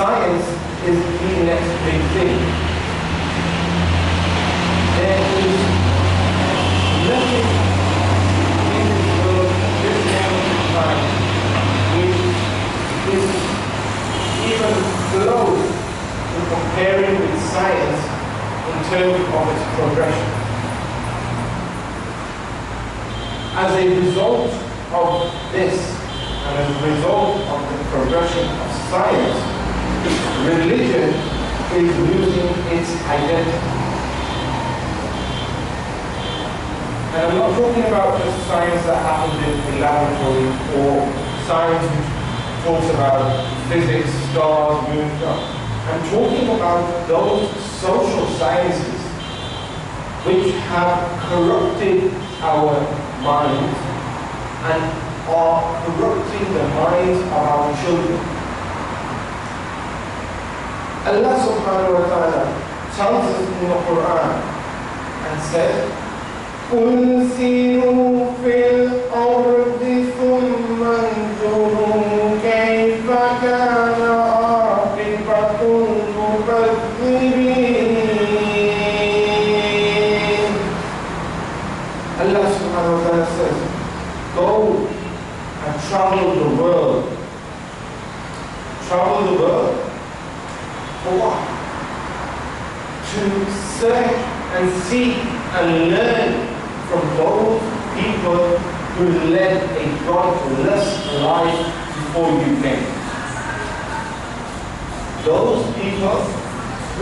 science is the next big thing. There is nothing in this world at this moment in time which is even close to comparing with science in terms of its progression. As a result of this, and as a result of the progression of science, religion is losing its identity. And I'm not talking about just science that happens in the laboratory or science which talks about physics, stars, moon, I'm talking about those social sciences which have corrupted our minds and are corrupting the minds of our children. Allah subhanahu wa ta'ala tells us in the Quran and says, قُلْ سِيرُوا فِي الْأَرْضِ ثُمَّ انظُرُوا كَيْفَ كَانَ عَاقِبَةُ الْمُكَذِّبِينَ. Allah subhanahu wa ta'ala says, go and travel the world. Travel the world for what? To search and seek and learn from those people who led a godless life before you came. Those people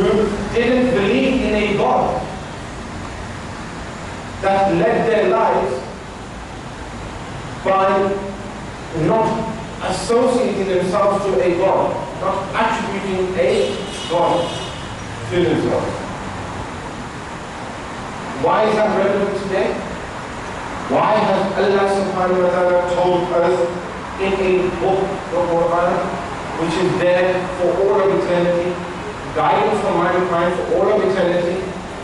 who didn't believe in a God, that led their lives by not associating themselves to a God, not attributing a God to themselves. Why is that relevant today? Why has Allah subhanahu wa ta'ala told us in a book, the Quran, which is there for all of eternity, guidance for mankind for all of eternity?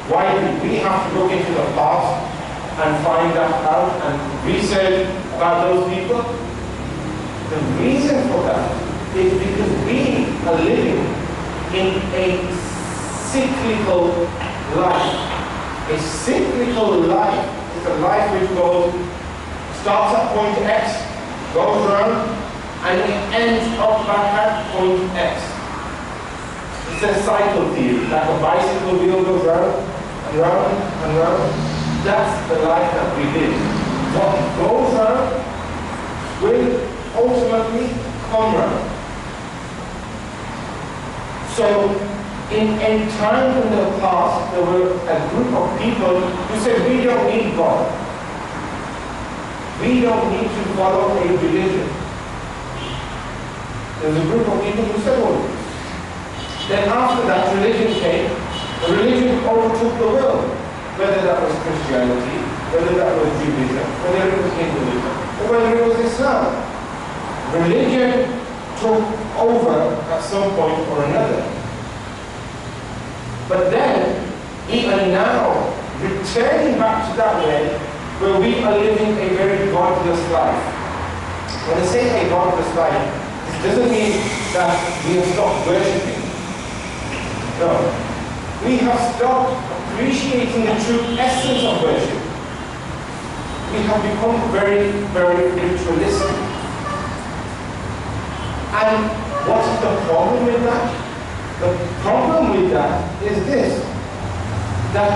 Why do we have to look into the past and find that out and research about those people? The reason for that is because we are living in a cyclical life. A cyclical life is a life which starts at point X, goes around, and it ends up back at point X. It's a cycle theory, like a bicycle wheel goes round and round and round. That's the life that we live. What goes round will ultimately come round. So, in time in the past, there were a group of people who said, we don't need God. We don't need to follow a religion. There's a group of people who said, well, then after that religion came, the religion overtook the world. Whether that was Christianity, whether that was Judaism, whether it was Hinduism, or whether it was Islam. Religion took over at some point or another. But then, even now, returning back to that way, where we are living a very godless life. When I say a godless life, it doesn't mean that we have stopped worshipping. No. We have stopped appreciating the true essence of worship. We have become very, very ritualistic. And what is the problem with that? The problem with that is this, that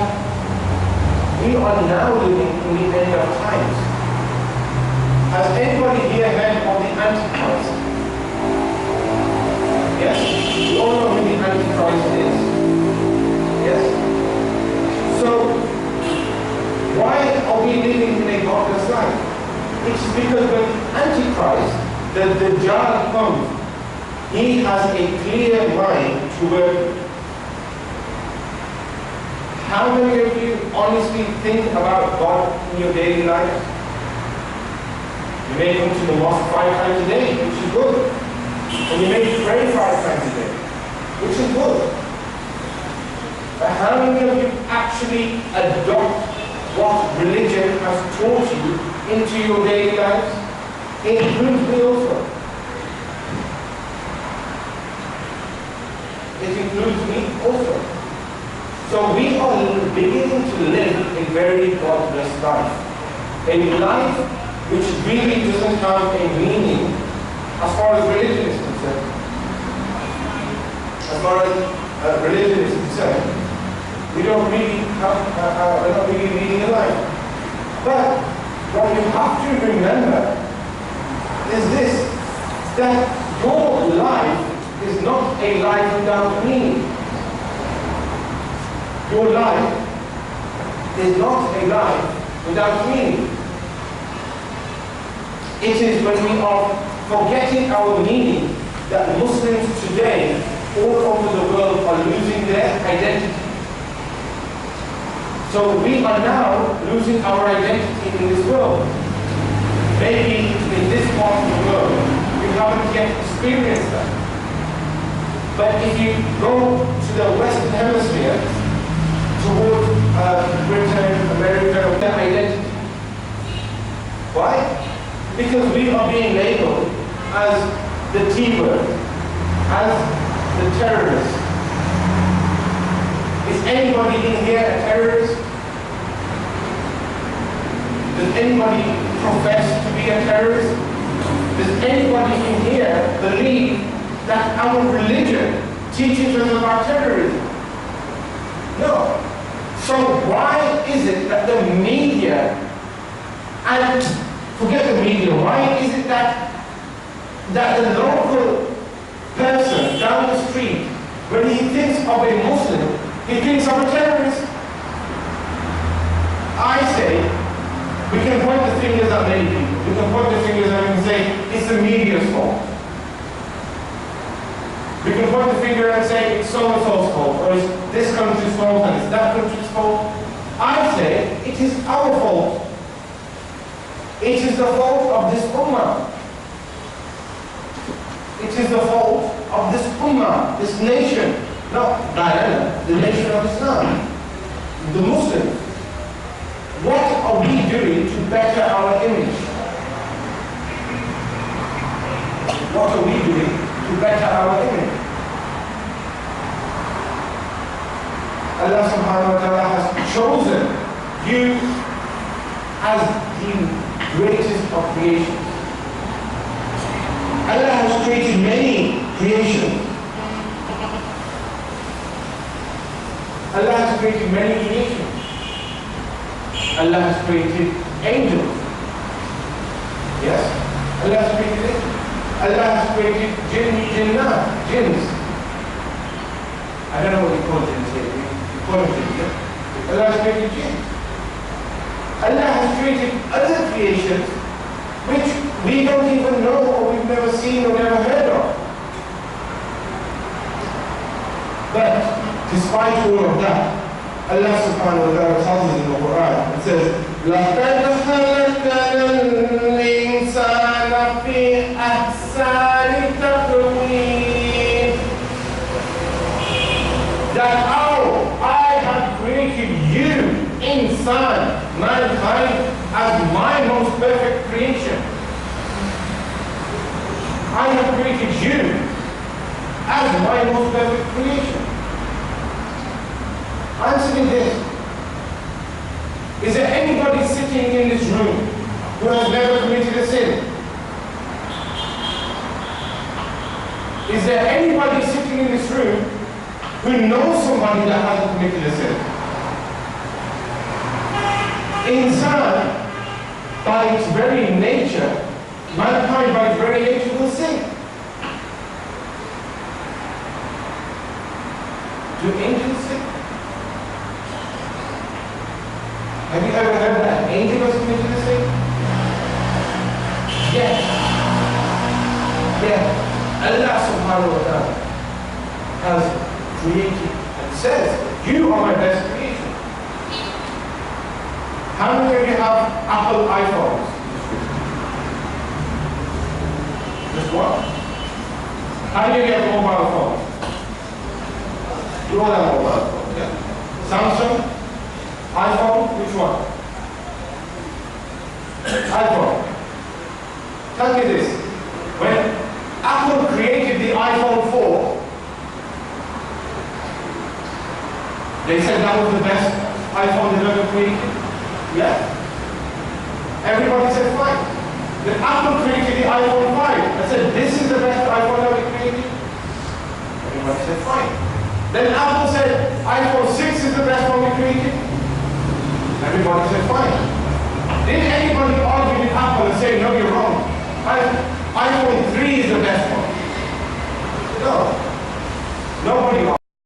we are now living in the end of times. Has anybody here heard of the Antichrist? Yes? You all know who the Antichrist is. Yes? So, why are we living in a godless life? It's because when Antichrist, the Dajjal comes, he has a clear mind to work with. How many of you honestly think about God in your daily life? You may come to the mosque 5 times a day, which is good. And you may pray 5 times a day, which is good. But how many of you actually adopt what religion has taught you into your daily lives? It includes me also. it includes me also. So we are beginning to live a very godless life. A life which really doesn't have a meaning as far as religion is concerned. As far as religion is concerned, we don't really have, we're not really leading a life. But what you have to remember is this, that your life is not a life without meaning. Your life is not a life without meaning. It is when we are forgetting our meaning that Muslims today all over the world are losing their identity. So we are now losing our identity in this world. Maybe in this part of the world, we haven't yet experienced that. But if you go to the Western Hemisphere, towards Britain, America, their identity. Why? Because we are being labeled as the T-word, as the terrorists. Is anybody in here a terrorist? Does anybody profess to be a terrorist? Does anybody in here believe that our religion teaches us about terrorism? No. So why is it that the media, and forget the media, why is it that the local person down the street, when he thinks of a Muslim, he thinks of a terrorist? I say, we can point the fingers at many people. We can point the fingers at him and say, it's the media's fault. We can point the finger and say, it's so-and-so's fault, or it's this country's fault, and it's that country's fault. I say, it is our fault. It is the fault of this ummah. It is the fault of this ummah, this nation, not Guyana, the nation of Islam, the Muslims. What are we doing to better our image? What are we doing to better our image? Allah subhanahu wa ta'ala has chosen you as the greatest of creations. Allah has created many creations. Allah has created many creations. Allah has created angels. Yes? Allah has created angels. Allah has created jinns. I don't know what you call jinns here. You call them jinns, yeah? Allah has created jinns. Allah has created other creations which we don't even know, or we've never seen or never heard of. But despite all of that, Allah subhanahu wa ta'ala tells us in the Quran, it says, لَقَدْ خَلَقْنَا الْإِنسَانَ فِي أَحْسَنِ تَقْوِيمٍ. That I have created you, insan, mankind, as my most perfect creation. I have created you as my most perfect creation. Answer me this. Is there anybody sitting in this room who has never committed a sin? Is there anybody sitting in this room who knows somebody that hasn't committed a sin? Insan, by its very nature, mankind by its very nature will sin. Do angels sin? Have you ever heard that an angel has committed a sin? Yes. Yes. Allah subhanahu wa ta'ala has created and says, you are my best creation. How many of you have Apple iPhones? Just one. How many of you have mobile phones? You all have mobile phones, yeah. Samsung, iPhone, which one? iPhone. Tell me this. When Apple created the iPhone 4, They said that was the best iPhone they've ever created. Yeah. Everybody said fine. Then Apple created the iPhone 5. I said, this is the best iPhone ever created. Everybody said fine. Then Apple said, iPhone 6 is the best one we created. Everybody said fine. Didn't anybody argue with Apple and say, no, you're wrong? iPhone 3 is the best one.